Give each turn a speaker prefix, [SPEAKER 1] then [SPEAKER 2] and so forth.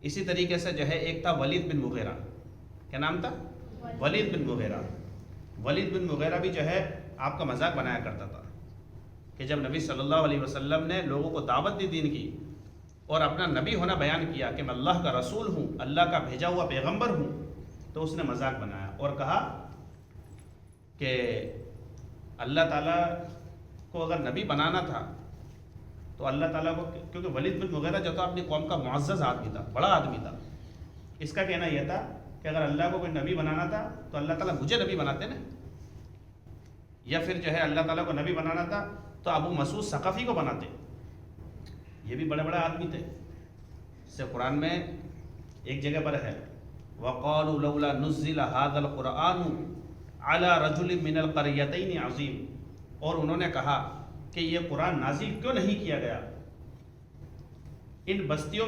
[SPEAKER 1] اسی طریقے سے جو ہے ایک تھا ولید بن مغیرہ، کیا نام تھا؟ ولید بن مغیرہ۔ ولید بن مغیرہ بھی جو ہے آپ کا مذاق بنایا کرتا تھا کہ جب نبی صلی اللہ علیہ وسلم نے لوگوں کو دعوت دی دین کی اور اپنا نبی ہونا بیان کیا کہ میں اللہ کا رسول ہوں، اللہ کا بھیجا ہوا پیغمبر ہوں، تو اس نے مذاق بنایا اور کہا کہ اللہ تعالیٰ کو اگر نبی بنانا تھا تو اللہ تعالیٰ کو، کیونکہ ولید بن مغیرہ جو تھا اپنی قوم کا معزز آدمی تھا، بڑا آدمی تھا، اس کا کہنا یہ تھا کہ اگر اللہ کو کوئی نبی بنانا تھا تو اللہ تعالیٰ مجھے نبی بناتے نا، یا پھر جو ہے اللہ تعالیٰ کو نبی بنانا تھا تو ابو مسعود ثقفی کو بناتے، یہ بھی بڑے بڑے آدمی تھے۔ اس سے قرآن میں ایک جگہ پر ہے وَقَالُوا لَوْلَا نُزِّلَ هَذَا الْقُرْآنُ عَلَى رَجُلٍ مِّنَ الْقَرْيَتَيْنِ عَظِيمٍ، اور انہوں نے کہا کہ یہ قرآن نازل کیوں نہیں کیا گیا ان بستیوں میں